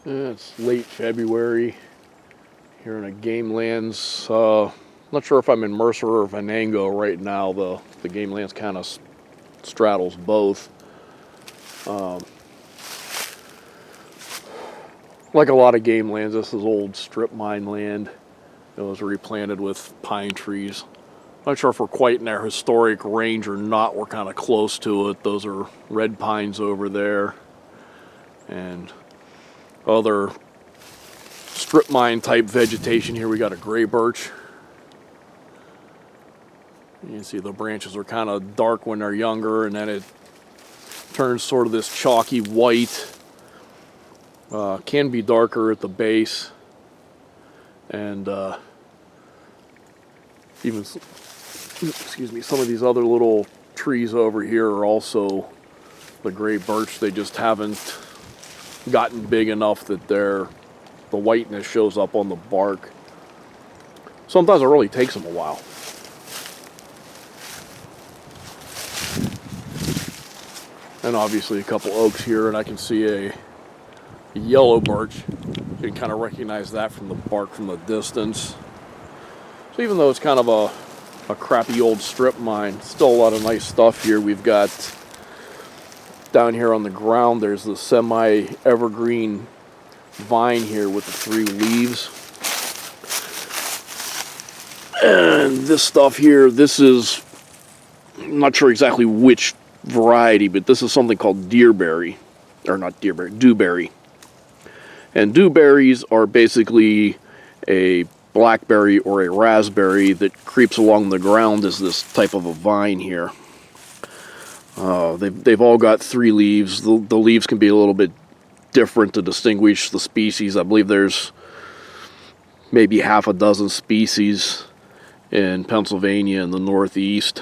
It's late February here in a game lands. Not sure if I'm in Mercer or Venango right now. The game lands kind of straddles both. Like a lot of game lands, this is old strip mine land. It was replanted with pine trees. Not sure if we're quite in their historic range or not. We're kind of close to it. Those are red pines over there. And other strip mine type vegetation here. We got a gray birch. You can see the branches are kind of dark when they're younger, and then it turns sort of this chalky white. Can be darker at the base, and even some of these other little trees over here are also the gray birch. They just haven't gotten big enough that the whiteness shows up on the bark. Sometimes it really takes them a while. And obviously a couple oaks here, and I can see a yellow birch. You can kind of recognize that from the bark from the distance. So even though it's kind of a crappy old strip mine, still a lot of nice stuff here. We've got down here on the ground, there's the semi-evergreen vine here with the 3 leaves. And this stuff here, this is, I'm not sure exactly which variety, but this is something called Dewberry. Or not Dewberry, Dewberry. And dewberries are basically a blackberry or a raspberry that creeps along the ground as this type of a vine here. They've all got 3 leaves. The leaves can be a little bit different to distinguish the species. I believe there's maybe half a dozen species in Pennsylvania in the Northeast.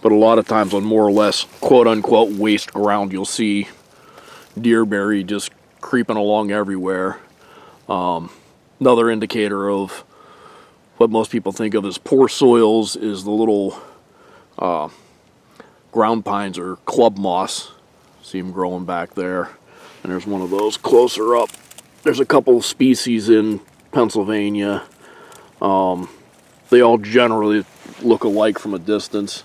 But a lot of times on more or less quote-unquote waste ground, you'll see Dewberry just creeping along everywhere. Another indicator of what most people think of as poor soils is the little ground pines or clubmoss. See them growing back there. And there's one of those closer up. There's a couple of species in Pennsylvania. They all generally look alike from a distance.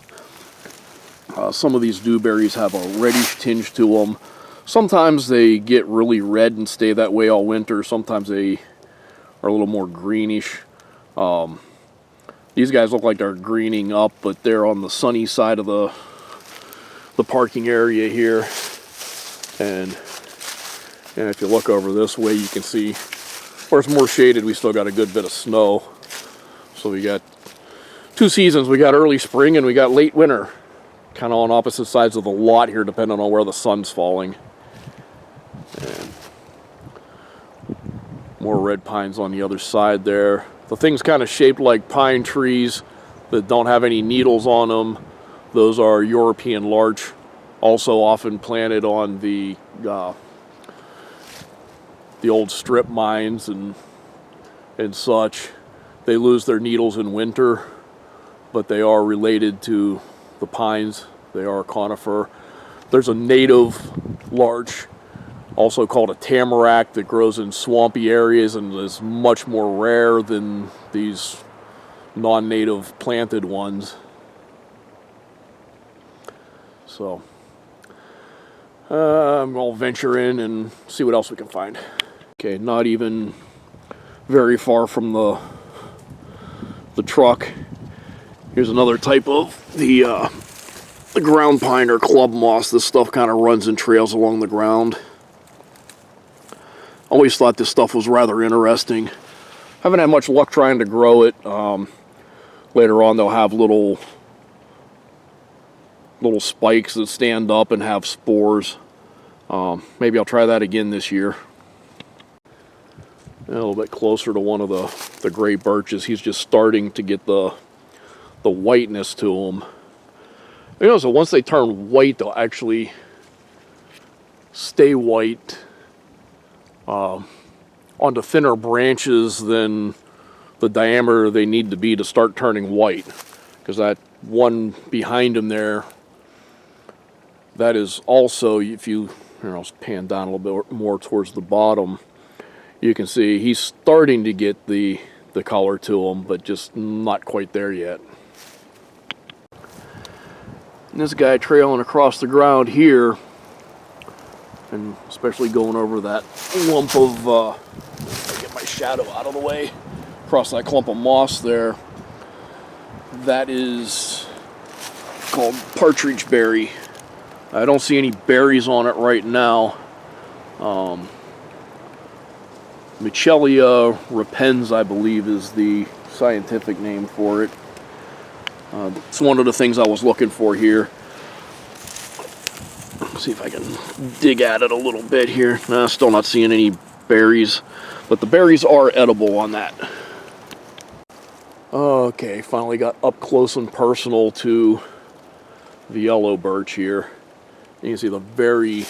Some of these dewberries have a reddish tinge to them. Sometimes they get really red and stay that way all winter. Sometimes they are a little more greenish. These guys look like they're greening up, but they're on the sunny side of the parking area here. And if you look over this way, you can see where it's more shaded, we still got a good bit of snow. So we got 2 seasons. We got early spring and we got late winter. Kind of on opposite sides of the lot here, depending on where the sun's falling. And more red pines on the other side there. The thing's kind of shaped like pine trees that don't have any needles on them. Those are European larch, also often planted on the old strip mines and such. They lose their needles in winter, but they are related to the pines. They are a conifer. There's a native larch, also called a Tamarack, that grows in swampy areas and is much more rare than these non-native planted ones. So I'll venture in and see what else we can find. Okay, not even very far from the truck. Here's another type of the ground pine or club moss. This stuff kind of runs in trails along the ground. Always thought this stuff was rather interesting. Haven't had much luck trying to grow it. Later on they'll have little spikes that stand up and have spores. Maybe I'll try that again this year. A little bit closer to one of the gray birches. He's just starting to get the whiteness to them. You know, so once they turn white, they'll actually stay white onto thinner branches than the diameter they need to be to start turning white. Because that one behind him there, that is also, if you, I'll pan down a little bit more towards the bottom, You can see he's starting to get the color to him, but just not quite there yet. And this guy trailing across the ground here, and especially going over that lump of, get my shadow out of the way, across that clump of moss there, that is called Partridgeberry. I don't see any berries on it right now. Mitchella repens, I believe, is the scientific name for it. It's one of the things I was looking for here. Let's see if I can dig at it a little bit here. Nah, still not seeing any berries, but the berries are edible on that. Okay, finally got up close and personal to the yellow birch here. You can see the very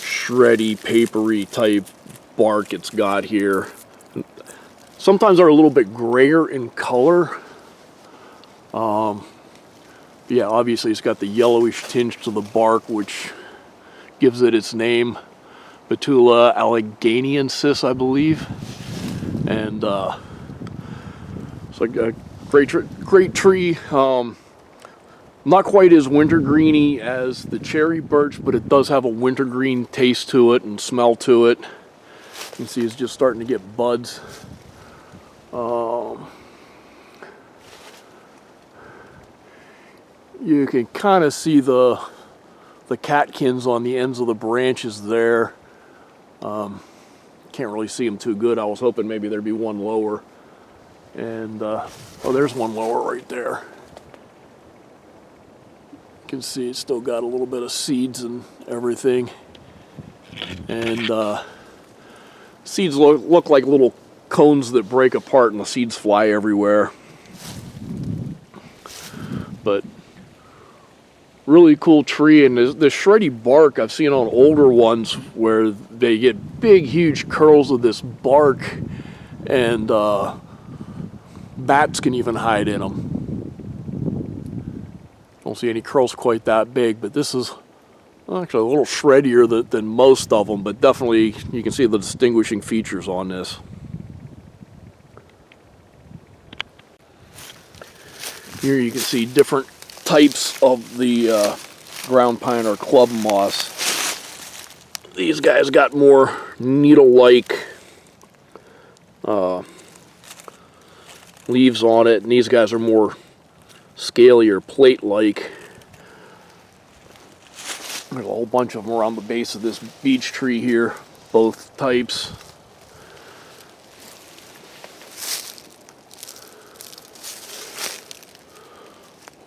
shreddy, papery type bark it's got here. Sometimes they're a little bit grayer in color. Yeah, obviously it's got the yellowish tinge to the bark, which gives it its name. Betula allegheniensis, I believe. And it's like a great tree. Not quite as wintergreeny as the cherry birch, but it does have a wintergreen taste to it and smell to it. You can see it's just starting to get buds. You can kind of see the catkins on the ends of the branches there. Can't really see them too good. I was hoping maybe there'd be one lower. And, oh, there's one lower right there. You can see it's still got a little bit of seeds and everything. And seeds look like little cones that break apart and the seeds fly everywhere. But really cool tree, and the shreddy bark I've seen on older ones where they get big huge curls of this bark, and bats can even hide in them. Don't see any curls quite that big, but this is actually a little shreddier than most of them, but definitely you can see the distinguishing features on this. Here you can see different types of the ground pine or club moss. These guys got more needle-like leaves on it, and these guys are more scaly or plate-like. There's a whole bunch of them around the base of this beech tree here, both types.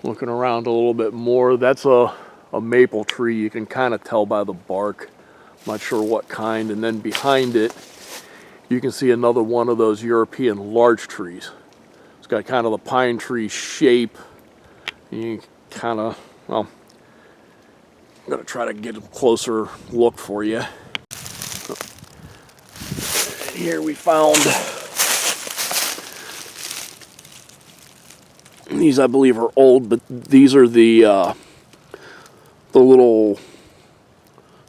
Looking around a little bit more, that's a maple tree. You can kind of tell by the bark. I'm not sure what kind. And then behind it, you can see another one of those European larch trees. It's got kind of the pine tree shape. You kind of, well, I'm going to try to get a closer look for you. And here we found these, I believe, are old, but these are the little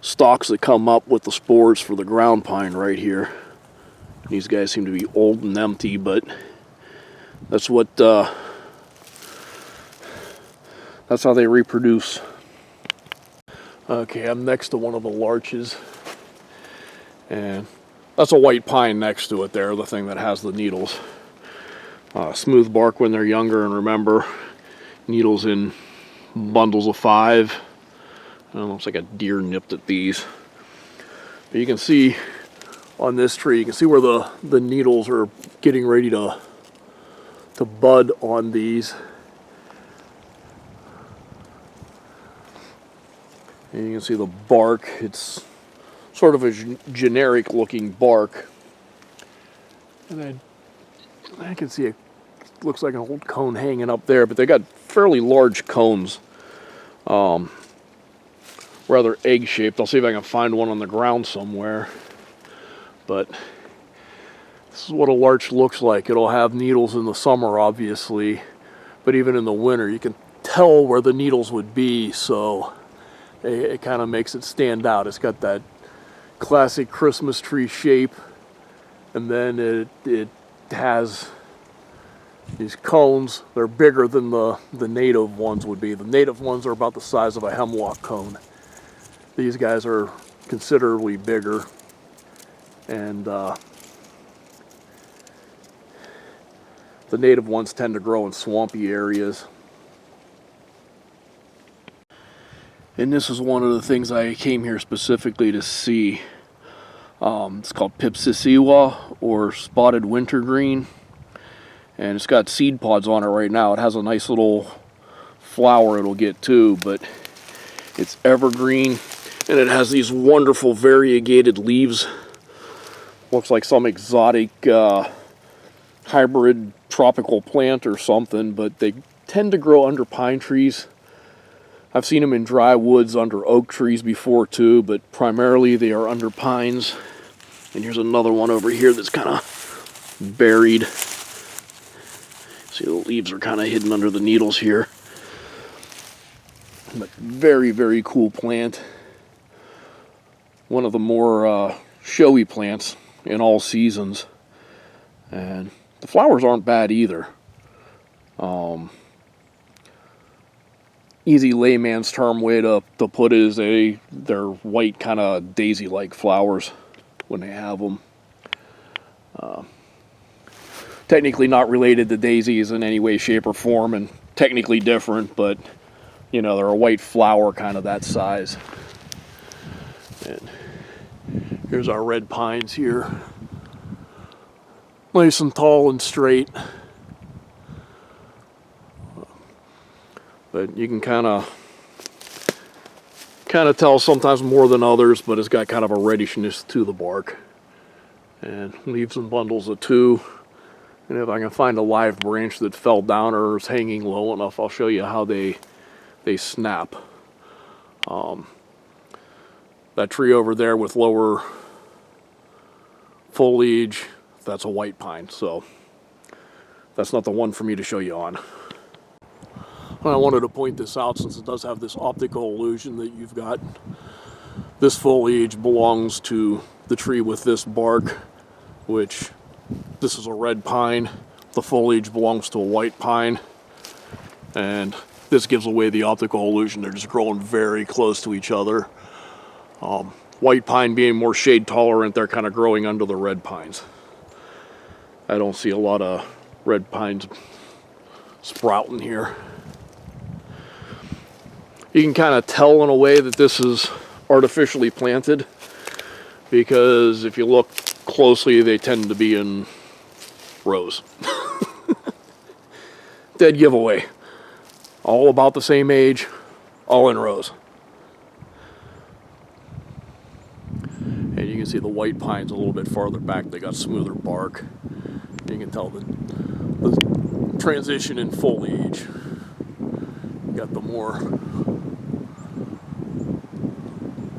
stalks that come up with the spores for the ground pine right here. These guys seem to be old and empty, but that's what that's how they reproduce. Okay, I'm next to one of the larches, and that's a white pine next to it there, the thing that has the needles. Smooth bark when they're younger, and remember, needles in bundles of 5. Looks like a deer nipped at these. But you can see on this tree, you can see where the needles are getting ready to bud on these. And you can see the bark, it's sort of a generic looking bark. And I can see it looks like an old cone hanging up there, but they got fairly large cones. Rather egg-shaped. I'll see if I can find one on the ground somewhere. But this is what a larch looks like. It'll have needles in the summer, obviously, but even in the winter, you can tell where the needles would be, so it kind of makes it stand out. It's got that classic Christmas tree shape, and then it has these cones. They're bigger than the native ones would be. The native ones are about the size of a hemlock cone. These guys are considerably bigger, and the native ones tend to grow in swampy areas. And this is one of the things I came here specifically to see. It's called Pipsissewa, or spotted wintergreen, and it's got seed pods on it right now. It has a nice little flower it'll get too, but it's evergreen, and it has these wonderful variegated leaves. Looks like some exotic hybrid tropical plant or something, but they tend to grow under pine trees. I've seen them in dry woods under oak trees before too, but primarily they are under pines. And here's another one over here that's kind of buried. See, the leaves are kind of hidden under the needles here. But very, very cool plant. One of the more showy plants in all seasons. And the flowers aren't bad either. Easy layman's term way to put it is they're white, kind of daisy-like flowers when they have them. Technically not related to daisies in any way, shape, or form, and technically different, but you know, they're a white flower kind of that size. And here's our red pines here. Nice and tall and straight. But you can kind of tell sometimes more than others, but it's got kind of a reddishness to the bark. And leaves in bundles of 2. And if I can find a live branch that fell down or is hanging low enough, I'll show you how they snap. That tree over there with lower foliage, that's a white pine, so that's not the one for me to show you on. I wanted to point this out since it does have this optical illusion that you've got. This foliage belongs to the tree with this bark, which this is a red pine. The foliage belongs to a white pine, and this gives away the optical illusion. They're just growing very close to each other. White pine being more shade tolerant, they're kind of growing under the red pines. I don't see a lot of red pines sprouting here. You can kind of tell in a way that this is artificially planted, because if you look closely, they tend to be in rows. Dead giveaway. All about the same age, all in rows. And you can see the white pines a little bit farther back. They got smoother bark. You can tell the transition in foliage. You got the more,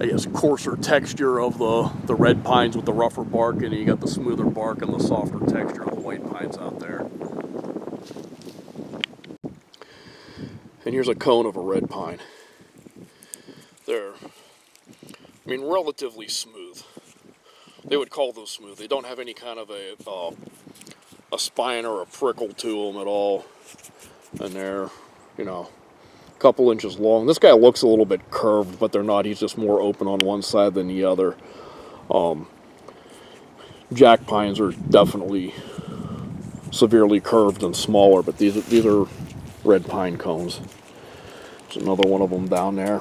I guess, coarser texture of the red pines with the rougher bark, and you got the smoother bark and the softer texture of the white pines out there. And here's a cone of a red pine. They're, I mean, relatively smooth. They would call those smooth. They don't have any kind of a spine or a prickle to them at all. And they're, you know, a couple inches long. This guy looks a little bit curved, but they're not. He's just more open on one side than the other. Jack pines are definitely severely curved and smaller, but these are red pine cones. There's another one of them down there.